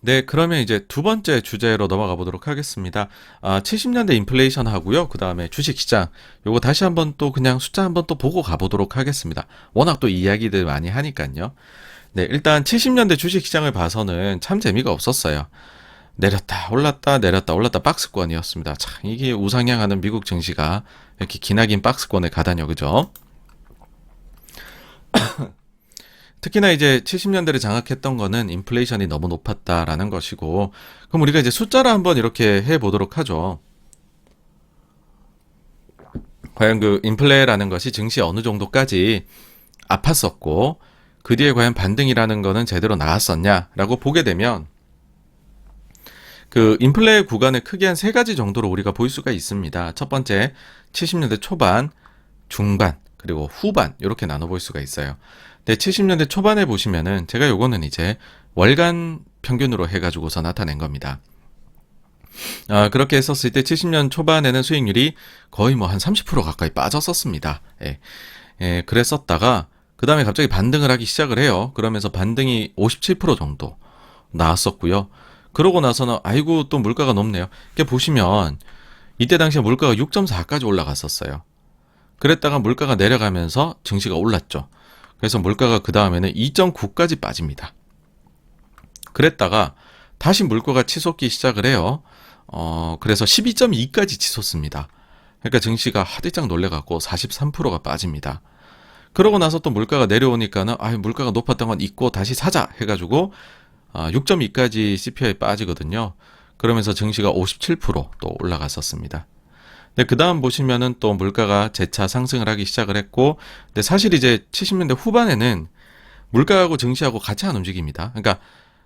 네, 그러면 이제 두 번째 주제로 넘어가 보도록 하겠습니다. 70년대 인플레이션 하고요. 그 다음에 주식시장. 요거 다시 한번 또 그냥 숫자 한번 또 보고 가보도록 하겠습니다. 워낙 또 이야기들 많이 하니까요. 네, 일단 70년대 주식시장을 봐서는 참 재미가 없었어요. 내렸다, 올랐다, 내렸다, 올랐다 박스권이었습니다. 참, 이게 우상향하는 미국 증시가 이렇게 기나긴 박스권에 가다녀, 그죠? 특히나 이제 70년대를 장악했던 거는 인플레이션이 너무 높았다라는 것이고, 그럼 우리가 이제 숫자를 한번 이렇게 해 보도록 하죠. 과연 그 인플레라는 것이 증시 어느 정도까지 아팠었고, 그 뒤에 과연 반등이라는 거는 제대로 나왔었냐라고 보게 되면, 그 인플레 구간을 크게 한 세 가지 정도로 우리가 볼 수가 있습니다. 첫 번째, 70년대 초반, 중반, 그리고 후반 이렇게 나눠볼 수가 있어요. 근데 70년대 초반에 보시면은 제가 요거는 이제 월간 평균으로 해가지고서 나타낸 겁니다. 그렇게 했었을 때 70년 초반에는 수익률이 거의 뭐 한 30% 가까이 빠졌었습니다. 예, 예, 그랬었다가 그 다음에 갑자기 반등을 하기 시작을 해요. 그러면서 반등이 57% 정도 나왔었고요. 그러고 나서는 아이고 또 물가가 높네요. 이렇게 보시면 이때 당시에 물가가 6.4까지 올라갔었어요. 그랬다가 물가가 내려가면서 증시가 올랐죠. 그래서 물가가 그 다음에는 2.9까지 빠집니다. 그랬다가 다시 물가가 치솟기 시작을 해요. 그래서 12.2까지 치솟습니다. 그러니까 증시가 하대짝 놀래갖고 43%가 빠집니다. 그러고 나서 또 물가가 내려오니까는 물가가 높았던 건 잊고 다시 사자 해가지고 6.2까지 CPI 빠지거든요. 그러면서 증시가 57%또 올라갔었습니다. 근데 그 다음 보시면은 또 물가가 재차 상승을 하기 시작을 했고, 근데 사실 이제 70년대 후반에는 물가하고 증시하고 같이 안 움직입니다. 그러니까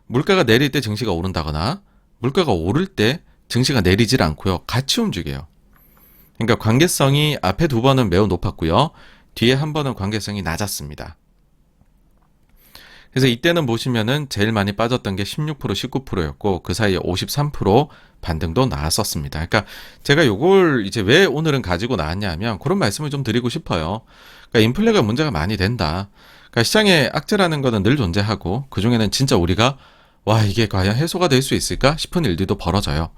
물가가 내릴 때 증시가 오른다거나 물가가 오를 때 증시가 내리질 않고요. 같이 움직여요. 그러니까 관계성이 앞에 두 번은 매우 높았고요. 뒤에 한 번은 관계성이 낮았습니다. 그래서 이때는 보시면은 제일 많이 빠졌던 게 16%, 19%였고 그 사이에 53% 반등도 나왔었습니다. 그러니까 제가 요걸 이제 왜 오늘은 가지고 나왔냐 하면 그런 말씀을 좀 드리고 싶어요. 그러니까 인플레가 문제가 많이 된다. 그러니까 시장에 악재라는 거는 늘 존재하고 그중에는 진짜 우리가 와 이게 과연 해소가 될 수 있을까 싶은 일들도 벌어져요.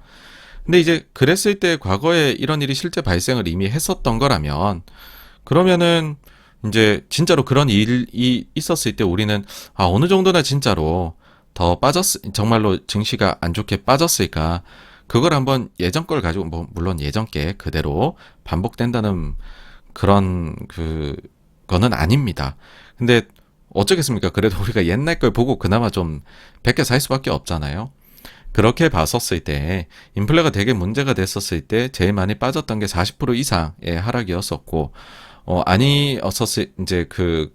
근데 이제 그랬을 때 과거에 이런 일이 실제 발생을 이미 했었던 거라면 그러면은 이제 진짜로 그런 일이 있었을 때 우리는 어느 정도나 진짜로 더 정말로 증시가 안 좋게 빠졌을까 그걸 한번 예전 걸 가지고 뭐 물론 예전 게 그대로 반복된다는 그런 거는 아닙니다. 근데 어쩌겠습니까? 그래도 우리가 옛날 걸 보고 그나마 좀 베껴 살 수밖에 없잖아요. 그렇게 봤었을 때 인플레가 되게 문제가 됐었을 때 제일 많이 빠졌던 게 40% 이상의 하락이었었고 아니었었을 이제 그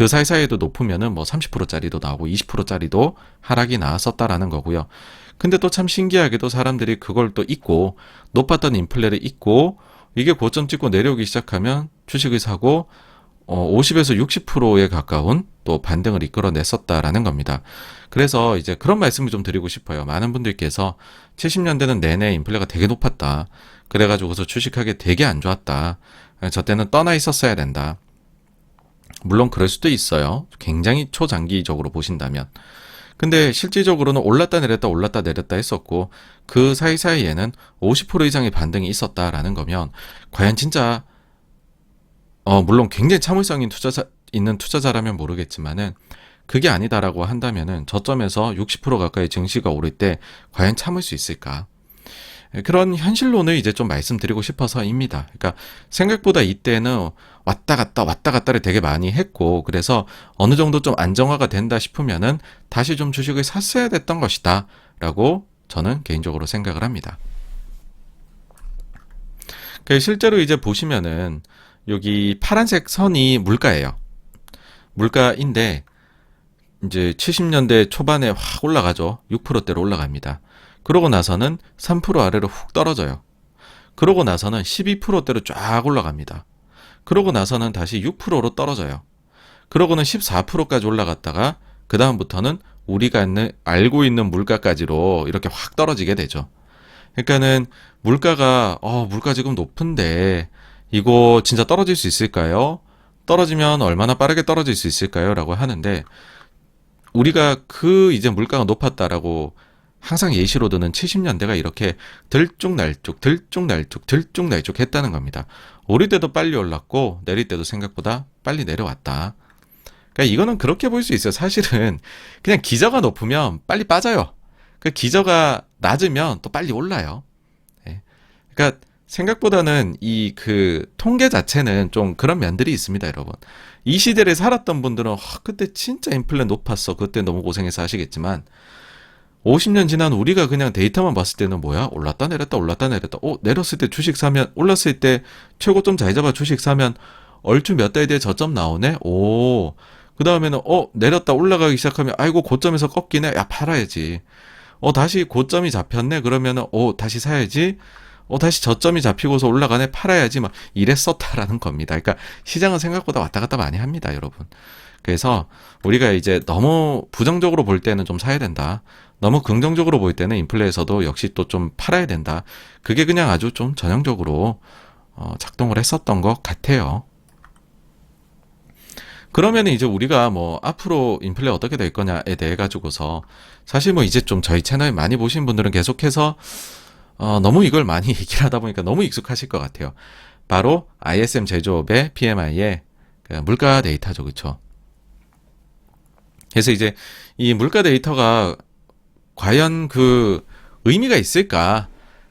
사이사이에도 높으면은 뭐 30%짜리도 나오고 20%짜리도 하락이 나왔었다라는 거고요. 근데 또 참 신기하게도 사람들이 그걸 또 잊고 높았던 인플레를 잊고 이게 고점 찍고 내려오기 시작하면 주식을 사고 50에서 60%에 가까운 또 반등을 이끌어냈었다라는 겁니다. 그래서 이제 그런 말씀을 좀 드리고 싶어요. 많은 분들께서 70년대는 내내 인플레가 되게 높았다. 그래가지고서 주식하기 되게 안 좋았다. 저 때는 떠나 있었어야 된다. 물론 그럴 수도 있어요. 굉장히 초장기적으로 보신다면. 근데 실질적으로는 올랐다 내렸다 올랐다 내렸다 했었고 그 사이사이에는 50% 이상의 반등이 있었다라는 거면 과연 진짜 물론 굉장히 참을성 있는 투자자라면 모르겠지만은 그게 아니다라고 한다면은 저점에서 60% 가까이 증시가 오를 때 과연 참을 수 있을까? 그런 현실론을 이제 좀 말씀드리고 싶어서입니다. 그러니까 생각보다 이때는 왔다 갔다를 되게 많이 했고 그래서 어느 정도 좀 안정화가 된다 싶으면은 다시 좀 주식을 샀어야 됐던 것이다 라고 저는 개인적으로 생각을 합니다. 실제로 이제 보시면은 여기 파란색 선이 물가예요. 물가인데 이제 70년대 초반에 확 올라가죠. 6%대로 올라갑니다. 그러고 나서는 3% 아래로 훅 떨어져요. 그러고 나서는 12%대로 쫙 올라갑니다. 그러고 나서는 다시 6%로 떨어져요. 그러고는 14%까지 올라갔다가 그 다음부터는 우리가 알고 있는 물가까지로 이렇게 확 떨어지게 되죠. 그러니까는 물가가 물가 지금 높은데 이거 진짜 떨어질 수 있을까요? 떨어지면 얼마나 빠르게 떨어질 수 있을까요? 라고 하는데 우리가 이제 물가가 높았다라고 항상 예시로 드는 70년대가 이렇게 들쭉날쭉 들쭉날쭉 했다는 겁니다. 오를 때도 빨리 올랐고 내릴 때도 생각보다 빨리 내려왔다. 그러니까 이거는 그렇게 볼 수 있어요. 사실은 그냥 기저가 높으면 빨리 빠져요. 그 기저가 낮으면 또 빨리 올라요. 예. 그러니까 생각보다는 이 그 통계 자체는 좀 그런 면들이 있습니다, 여러분. 이 시대를 살았던 분들은 그때 진짜 인플레 높았어. 그때 너무 고생해서 하시겠지만 50년 지난 우리가 그냥 데이터만 봤을 때는 뭐야? 올랐다 내렸다 올랐다 내렸다. 내렸을 때 주식 사면 올랐을 때 최고점 잘 잡아 주식 사면 얼추 몇 달 뒤에 저점 나오네. 그 다음에는 내렸다 올라가기 시작하면 아이고 고점에서 꺾이네. 야 팔아야지. 다시 고점이 잡혔네. 그러면은 다시 사야지. 다시 저점이 잡히고서 올라가네. 팔아야지. 막 이랬었다라는 겁니다. 그러니까 시장은 생각보다 왔다 갔다 많이 합니다, 여러분. 그래서 우리가 이제 너무 부정적으로 볼 때는 좀 사야 된다. 너무 긍정적으로 볼 때는 인플레에서도 역시 또 좀 팔아야 된다. 그게 그냥 아주 좀 전형적으로 작동을 했었던 것 같아요. 그러면 이제 우리가 뭐 앞으로 인플레 어떻게 될 거냐에 대해 가지고서 사실 뭐 이제 좀 저희 채널 많이 보신 분들은 계속해서 너무 이걸 많이 얘기를 하다 보니까 너무 익숙하실 것 같아요. 바로 ISM 제조업의 PMI의 물가 데이터죠, 그렇죠? 그래서 이제 이 물가 데이터가 과연 그 의미가 있을까?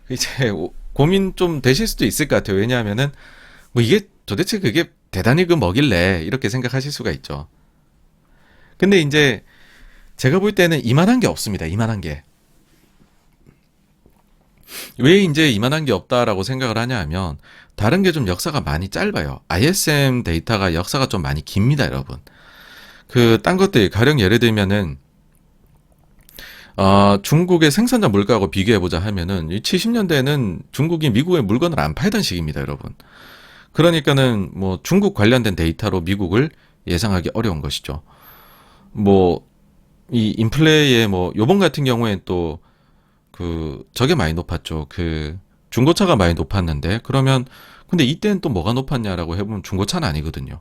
이제 고민 좀 되실 수도 있을 것 같아요. 왜냐하면은 뭐 이게 도대체 그게 대단히 그 뭐길래 이렇게 생각하실 수가 있죠. 근데 이제 제가 볼 때는 이만한 게 없습니다. 이만한 게. 왜 이제 이만한 게 없다라고 생각을 하냐 하면 다른 게 좀 역사가 많이 짧아요. ISM 데이터가 역사가 좀 많이 깁니다, 여러분. 딴 것들 가령 예를 들면은 중국의 생산자 물가하고 비교해보자 하면은, 이 70년대에는 중국이 미국에 물건을 안 팔던 시기입니다, 여러분. 그러니까는 뭐 중국 관련된 데이터로 미국을 예상하기 어려운 것이죠. 뭐, 이 인플레의 뭐, 요번 같은 경우엔 또, 저게 많이 높았죠. 중고차가 많이 높았는데, 그러면, 근데 이때는 또 뭐가 높았냐라고 해보면 중고차는 아니거든요.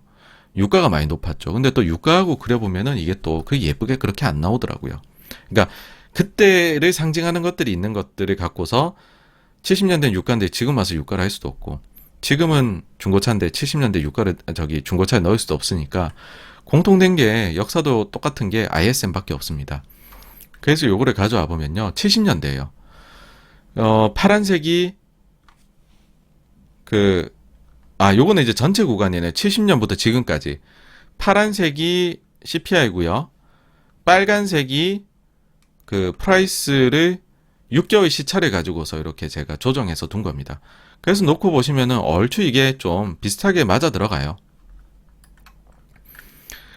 유가가 많이 높았죠. 근데 또 유가하고 그려보면은 이게 또 예쁘게 그렇게 안 나오더라고요. 그러니까, 그때를 상징하는 것들이 있는 것들을 갖고서 70년대 유가인데 지금 와서 유가를 할 수도 없고 지금은 중고차인데 70년대 유가를 중고차에 넣을 수도 없으니까 공통된 게 역사도 똑같은 게 ISM밖에 없습니다. 그래서 요거를 가져와 보면요. 70년대예요. 파란색이 요거는 이제 전체 구간이네. 70년부터 지금까지. 파란색이 CPI고요. 빨간색이 프라이스를 6개월 시차를 가지고서 이렇게 제가 조정해서 둔 겁니다. 그래서 놓고 보시면은 얼추 이게 좀 비슷하게 맞아 들어가요.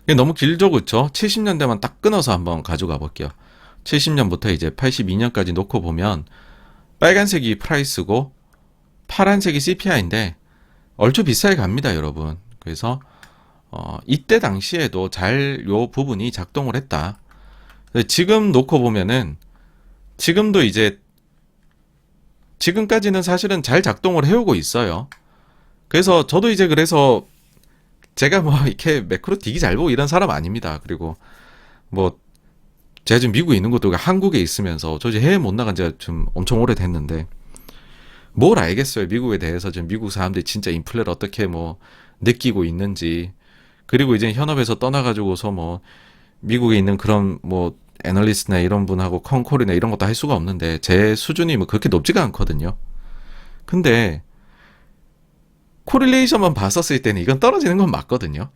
이게 너무 길죠, 그쵸? 70년대만 딱 끊어서 한번 가져가 볼게요. 70년부터 이제 82년까지 놓고 보면 빨간색이 프라이스고 파란색이 CPI인데 얼추 비슷하게 갑니다, 여러분. 그래서 이때 당시에도 잘 요 부분이 작동을 했다. 지금 놓고 보면은 지금도 이제 지금까지는 사실은 잘 작동을 해오고 있어요. 그래서 저도 이제 그래서 제가 뭐 이렇게 매크로 되게 잘 보고 이런 사람 아닙니다. 그리고 뭐 제가 지금 미국에 있는 것도 한국에 있으면서 저 이제 해외 못 나간 지가 좀 엄청 오래됐는데 뭘 알겠어요. 미국에 대해서 지금 미국 사람들이 진짜 인플레를 어떻게 뭐 느끼고 있는지. 그리고 이제 현업에서 떠나가지고서 뭐 미국에 있는 그런 뭐 애널리스트나 이런 분하고 컨콜이나 이런 것도 할 수가 없는데 제 수준이 뭐 그렇게 높지가 않거든요. 근데 코릴레이션만 봤었을 때는 이건 떨어지는 건 맞거든요.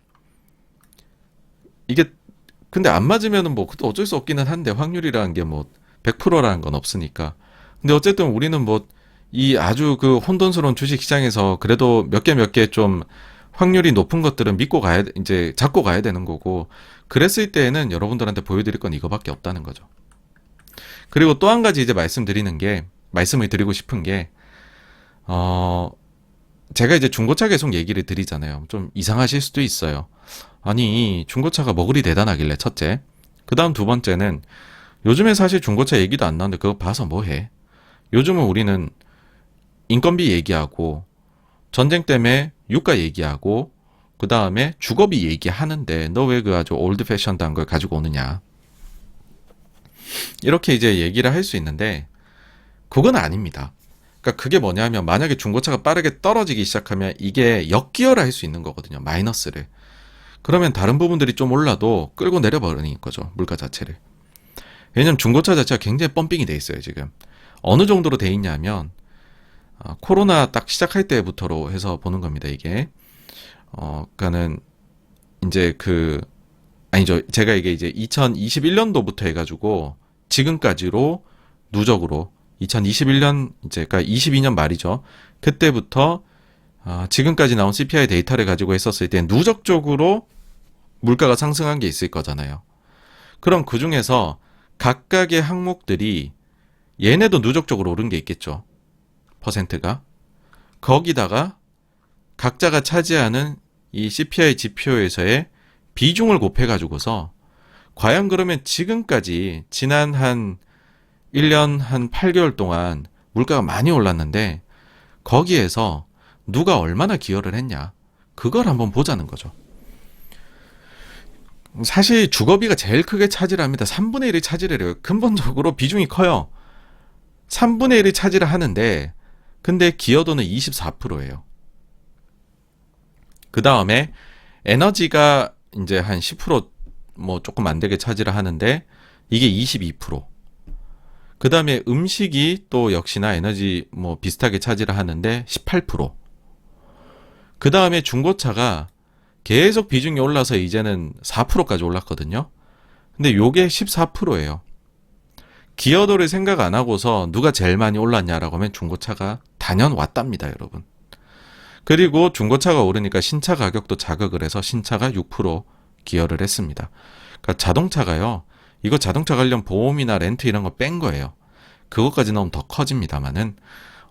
이게 근데 안 맞으면은 뭐 그것도 어쩔 수 없기는 한데 확률이라는 게 뭐 100%라는 건 없으니까. 근데 어쨌든 우리는 뭐 이 아주 혼돈스러운 주식 시장에서 그래도 몇 개 좀 확률이 높은 것들은 믿고 이제 잡고 가야 되는 거고, 그랬을 때에는 여러분들한테 보여드릴 건 이거밖에 없다는 거죠. 그리고 또 한 가지 이제 말씀을 드리고 싶은 게, 제가 이제 중고차 계속 얘기를 드리잖아요. 좀 이상하실 수도 있어요. 아니, 중고차가 뭐 그리 대단하길래, 첫째. 그 다음 두 번째는, 요즘에 사실 중고차 얘기도 안 나오는데 그거 봐서 뭐 해? 요즘은 우리는 인건비 얘기하고, 전쟁 때문에 유가 얘기하고, 그 다음에 주거비 얘기하는데 너 왜 아주 올드 패션드한 걸 가지고 오느냐. 이렇게 이제 얘기를 할 수 있는데 그건 아닙니다. 그러니까 그게 뭐냐면 만약에 중고차가 빠르게 떨어지기 시작하면 이게 역기여를 할 수 있는 거거든요. 마이너스를. 그러면 다른 부분들이 좀 올라도 끌고 내려버리는 거죠. 물가 자체를. 왜냐면 중고차 자체가 굉장히 펌핑이 돼 있어요. 지금. 어느 정도로 돼 있냐면 코로나 딱 시작할 때부터로 해서 보는 겁니다. 이게. 그러니까는 이제 아니죠. 제가 이게 이제 2021년도부터 해가지고 지금까지로 누적으로 2021년 이제 그러니까 22년 말이죠. 그때부터 지금까지 나온 CPI 데이터를 가지고 했었을 때 누적적으로 물가가 상승한 게 있을 거잖아요. 그럼 그 중에서 각각의 항목들이 얘네도 누적적으로 오른 게 있겠죠. 퍼센트가. 거기다가 각자가 차지하는 이 CPI 지표에서의 비중을 곱해가지고서 과연 그러면 지금까지 지난 한 1년 한 8개월 동안 물가가 많이 올랐는데 거기에서 누가 얼마나 기여를 했냐. 그걸 한번 보자는 거죠. 사실 주거비가 제일 크게 차지를 합니다. 3분의 1이 차지를 해요. 근본적으로 비중이 커요. 3분의 1이 차지를 하는데 근데 기여도는 24%예요. 그 다음에 에너지가 이제 한 10% 조금 안 되게 차지를 하는데 이게 22%. 그 다음에 음식이 또 역시나 에너지 비슷하게 차지를 하는데 18%. 그 다음에 중고차가 계속 비중이 올라서 이제는 4%까지 올랐거든요. 근데 요게 14%예요. 기여도를 생각 안 하고서 누가 제일 많이 올랐냐라고 하면 중고차가 단연 왔답니다, 여러분. 그리고 중고차가 오르니까 신차 가격도 자극을 해서 신차가 6% 기여를 했습니다. 그러니까 자동차가요. 이거 자동차 관련 보험이나 렌트 이런 거 뺀 거예요. 그것까지 넣으면 더 커집니다만은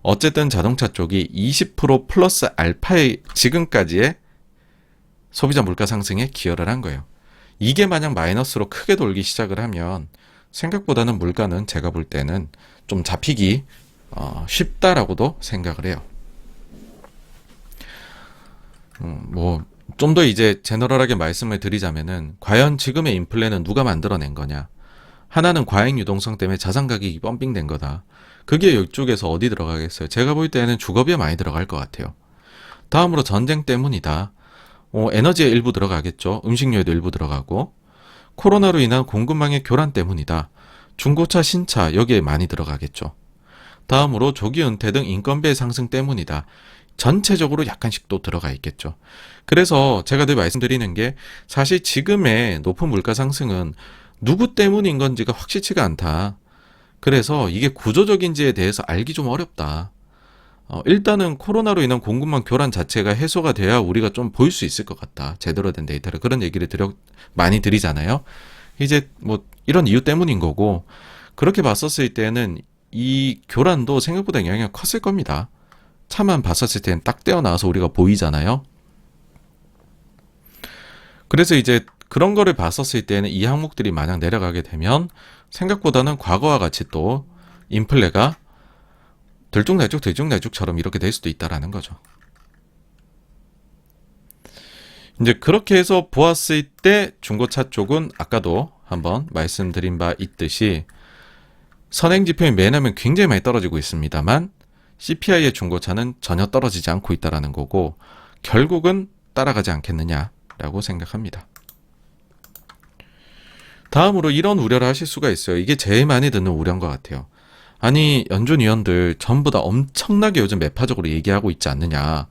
어쨌든 자동차 쪽이 20% 플러스 알파의 지금까지의 소비자 물가 상승에 기여를 한 거예요. 이게 만약 마이너스로 크게 돌기 시작을 하면 생각보다는 물가는 제가 볼 때는 좀 잡히기 쉽다라고도 생각을 해요. 좀 더 이제 제너럴하게 말씀을 드리자면은 과연 지금의 인플레는 누가 만들어낸 거냐? 하나는 과잉 유동성 때문에 자산 가격이 펌핑된 거다. 그게 이쪽에서 어디 들어가겠어요? 제가 볼 때는 주거비에 많이 들어갈 것 같아요. 다음으로 전쟁 때문이다. 에너지에 일부 들어가겠죠. 음식료에도 일부 들어가고. 코로나로 인한 공급망의 교란 때문이다. 중고차, 신차 여기에 많이 들어가겠죠. 다음으로 조기 은퇴 등 인건비의 상승 때문이다. 전체적으로 약간씩 또 들어가 있겠죠. 그래서 제가 늘 말씀드리는 게 사실 지금의 높은 물가 상승은 누구 때문인 건지가 확실치가 않다. 그래서 이게 구조적인지에 대해서 알기 좀 어렵다. 일단은 코로나로 인한 공급망 교란 자체가 해소가 돼야 우리가 좀 볼 수 있을 것 같다. 제대로 된 데이터를. 그런 얘기를 많이 드리잖아요. 이제 이런 이유 때문인 거고, 그렇게 봤었을 때는 이 교란도 생각보다 영향이 컸을 겁니다. 차만 봤었을 때는 딱 떼어나와서 우리가 보이잖아요. 그래서 이제 그런 거를 봤었을 때는 이 항목들이 만약 내려가게 되면 생각보다는 과거와 같이 또 인플레가 들쭉날쭉처럼 이렇게 될 수도 있다라는 거죠. 이제 그렇게 해서 보았을 때 중고차 쪽은 아까도 한번 말씀드린 바 있듯이 선행지표인 매년은 굉장히 많이 떨어지고 있습니다만 CPI의 중고차는 전혀 떨어지지 않고 있다라는 거고 결국은 따라가지 않겠느냐라고 생각합니다. 다음으로 이런 우려를 하실 수가 있어요. 이게 제일 많이 듣는 우려인 것 같아요. 아니 연준 위원들 전부 다 엄청나게 요즘 매파적으로 얘기하고 있지 않느냐.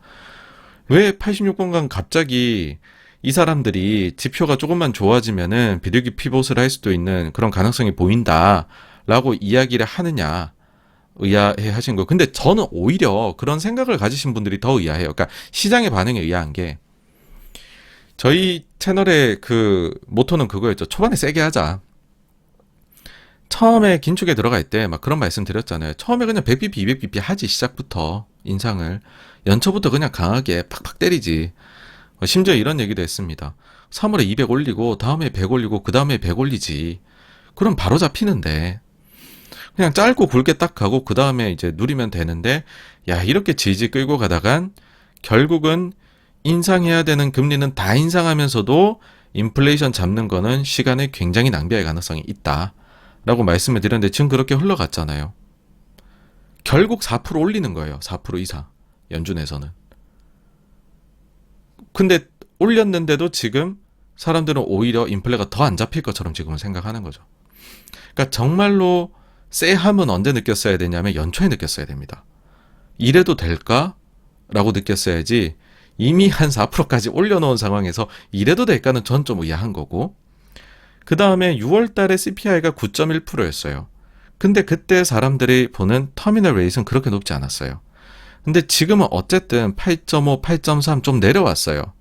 왜 86번간 갑자기 이 사람들이 지표가 조금만 좋아지면은 비둘기 피봇을 할 수도 있는 그런 가능성이 보인다라고 이야기를 하느냐. 의아해 하신 거예요. 근데 저는 오히려 그런 생각을 가지신 분들이 더 의아해요. 그러니까 시장의 반응에 의아한 게 저희 채널의 그 모토는 그거였죠. 초반에 세게 하자. 처음에 긴축에 들어갈 때 막 그런 말씀 드렸잖아요. 처음에 그냥 100bp, 200bp 하지 시작부터 인상을. 연초부터 그냥 강하게 팍팍 때리지. 심지어 이런 얘기도 했습니다. 3월에 200 올리고 다음에 100 올리고 그 다음에 100 올리지. 그럼 바로 잡히는데 그냥 짧고 굵게 딱 가고 그 다음에 이제 누리면 되는데 야 이렇게 질질 끌고 가다간 결국은 인상해야 되는 금리는 다 인상하면서도 인플레이션 잡는 거는 시간을 굉장히 낭비할 가능성이 있다 라고 말씀을 드렸는데 지금 그렇게 흘러갔잖아요. 결국 4% 올리는 거예요. 4% 이상. 연준에서는. 근데 올렸는데도 지금 사람들은 오히려 인플레가 더 안 잡힐 것처럼 지금은 생각하는 거죠. 그러니까 정말로 쎄함은 언제 느꼈어야 되냐면 연초에 느꼈어야 됩니다. 이래도 될까? 라고 느꼈어야지 이미 한 4%까지 올려놓은 상황에서 이래도 될까는 전 좀 의아한 거고, 그 다음에 6월 달에 CPI가 9.1%였어요. 근데 그때 사람들이 보는 터미널 레이트는 그렇게 높지 않았어요. 근데 지금은 어쨌든 8.5, 8.3 좀 내려왔어요.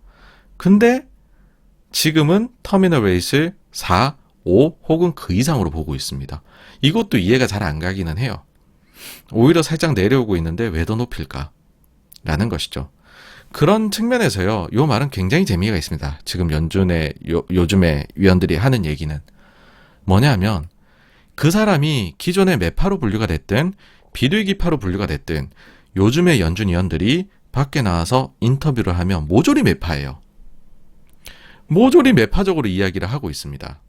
근데 지금은 터미널 레이트를 4, 5 혹은 그 이상으로 보고 있습니다. 이것도 이해가 잘 안 가기는 해요. 오히려 살짝 내려오고 있는데 왜 더 높일까? 라는 것이죠. 그런 측면에서요, 요 말은 굉장히 재미가 있습니다. 지금 연준의 요즘에 위원들이 하는 얘기는 뭐냐면, 그 사람이 기존의 매파로 분류가 됐든 비둘기파로 분류가 됐든 요즘의 연준 위원들이 밖에 나와서 인터뷰를 하면 모조리 매파예요. 모조리 매파적으로 이야기를 하고 있습니다.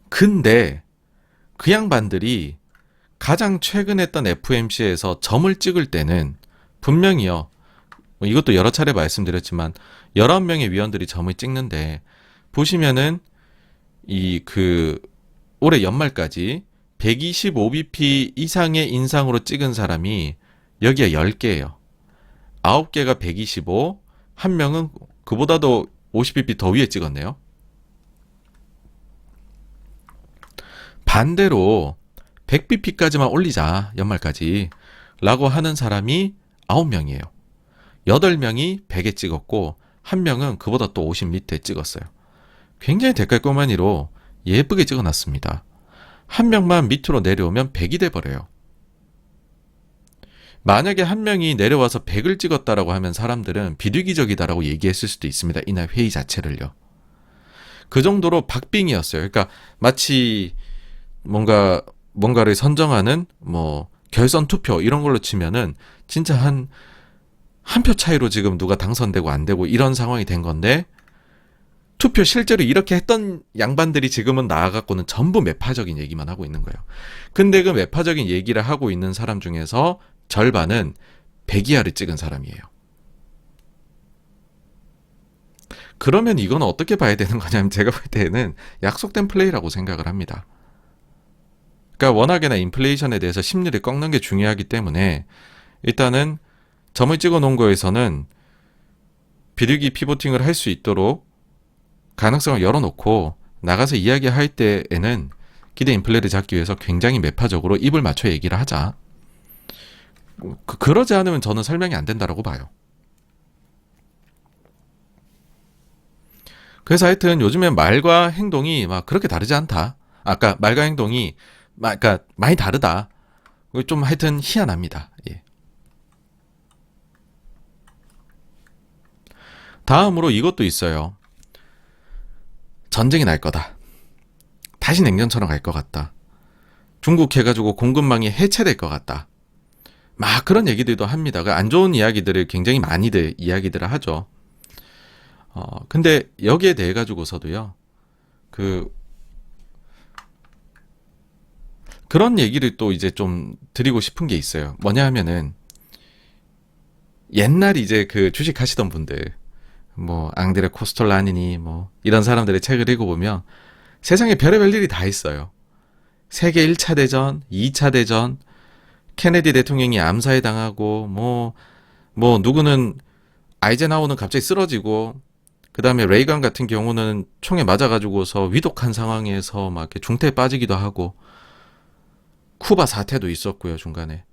근데 그 양반들이 가장 최근 했던 FOMC에서 점을 찍을 때는 분명히요, 이것도 여러 차례 말씀드렸지만 11명의 위원들이 점을 찍는데 보시면은 올해 연말까지 125bp 이상의 인상으로 찍은 사람이 여기에 10개예요. 9개가 125, 한 명은 그보다도 50bp 더 위에 찍었네요. 반대로 100bp까지만 올리자, 연말까지 라고 하는 사람이 9명이에요. 8명이 100에 찍었고 한 명은 그보다 또 50 밑에 찍었어요. 굉장히 대깔꼬마니로 예쁘게 찍어놨습니다. 한 명만 밑으로 내려오면 100이 돼버려요. 만약에 한 명이 내려와서 100을 찍었다라고 하면 사람들은 비둘기적이다라고 얘기했을 수도 있습니다. 이날 회의 자체를요. 그 정도로 박빙이었어요. 그러니까 마치 뭔가를 선정하는 결선 투표 이런 걸로 치면은 진짜 한 표 차이로 지금 누가 당선되고 안 되고 이런 상황이 된 건데, 투표 실제로 이렇게 했던 양반들이 지금은 나와갖고는 전부 매파적인 얘기만 하고 있는 거예요. 근데 그 매파적인 얘기를 하고 있는 사람 중에서 절반은 100 이하를 찍은 사람이에요. 그러면 이건 어떻게 봐야 되는 거냐면 제가 볼 때는 약속된 플레이라고 생각을 합니다. 그러니까 워낙에나 인플레이션에 대해서 심리를 꺾는 게 중요하기 때문에 일단은 점을 찍어 놓은 거에서는 비둘기 피보팅을 할 수 있도록 가능성을 열어놓고 나가서 이야기할 때에는 기대 인플레를 잡기 위해서 굉장히 매파적으로 입을 맞춰 얘기를 하자. 그러지 않으면 저는 설명이 안 된다라고 봐요. 그래서 하여튼 요즘에 말과 행동이 막 그렇게 다르지 않다. 아까 말과 행동이 그러니까 많이 다르다. 좀 하여튼 희한합니다. 예. 다음으로 이것도 있어요. 전쟁이 날 거다. 다시 냉전처럼 갈 것 같다. 중국 해가지고 공급망이 해체될 것 같다. 막 그런 얘기들도 합니다. 안 좋은 이야기들을 굉장히 많이들 이야기들을 하죠. 근데 여기에 대해 가지고서도요, 그런 얘기를 또 이제 좀 드리고 싶은 게 있어요. 뭐냐 하면은, 옛날 이제 주식 하시던 분들, 앙드레 코스톨라니니, 이런 사람들의 책을 읽어보면 세상에 별의별 일이 다 있어요. 세계 1차 대전, 2차 대전, 케네디 대통령이 암살에 당하고, 누구는 아이젠하워는 갑자기 쓰러지고, 그 다음에 레이건 같은 경우는 총에 맞아가지고서 위독한 상황에서 막 이렇게 중태에 빠지기도 하고, 쿠바 사태도 있었고요, 중간에.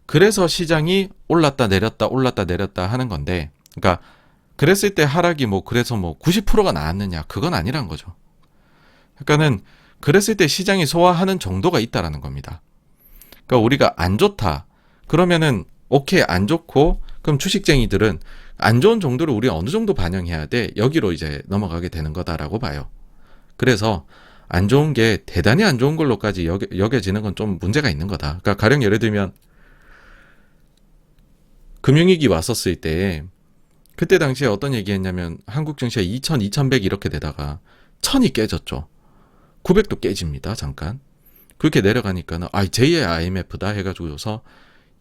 그래서 시장이 올랐다 내렸다 올랐다 내렸다 하는 건데, 그러니까 그랬을 때 하락이 그래서 90%가 나왔느냐, 그건 아니란 거죠. 그러니까는 그랬을 때 시장이 소화하는 정도가 있다라는 겁니다. 그러니까 우리가 안 좋다 그러면은 오케이, 안 좋고, 그럼 주식쟁이들은 안 좋은 정도를 우리가 어느 정도 반영해야 돼, 여기로 이제 넘어가게 되는 거다라고 봐요. 그래서 안 좋은 게 대단히 안 좋은 걸로까지 여겨지는 건 좀 문제가 있는 거다. 그러니까 가령 예를 들면 금융위기 왔었을 때 그때 당시에 어떤 얘기 했냐면 한국 증시가 2000, 2100 이렇게 되다가 1000이 깨졌죠. 900도 깨집니다. 잠깐. 그렇게 내려가니까는 제2의 IMF다 해가지고서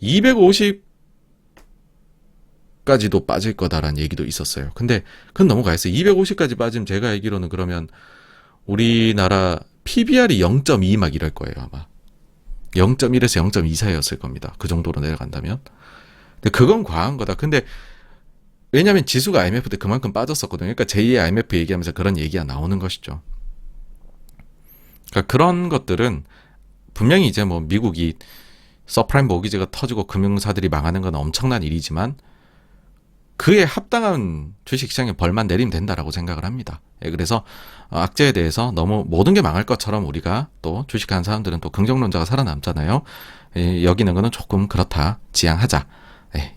250까지도 빠질 거다라는 얘기도 있었어요. 근데 그건 너무 가했어요. 250까지 빠지면 제가 알기로는 그러면 우리나라 PBR이 0.2 막 이럴 거예요, 아마. 0.1에서 0.2 사이였을 겁니다. 그 정도로 내려간다면. 근데 그건 과한 거다. 근데 왜냐하면 지수가 IMF 때 그만큼 빠졌었거든요. 그러니까 제2의 IMF 얘기하면서 그런 얘기가 나오는 것이죠. 그러니까 그런 것들은 분명히 이제 뭐 미국이 서프라임 모기지가 터지고 금융사들이 망하는 건 엄청난 일이지만 그에 합당한 주식시장에 벌만 내리면 된다라고 생각을 합니다. 그래서 악재에 대해서 너무 모든 게 망할 것처럼 우리가 또 주식하는 사람들은 또 긍정론자가 살아남잖아요. 여기는 거는 조금 그렇다. 지양하자.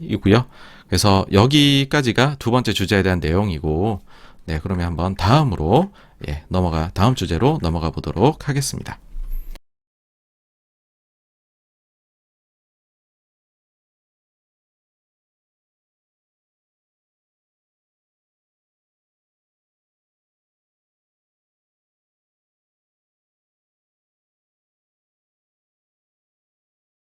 이고요. 그래서 여기까지가 두 번째 주제에 대한 내용이고, 그러면 한번 다음으로 다음 주제로 넘어가 보도록 하겠습니다.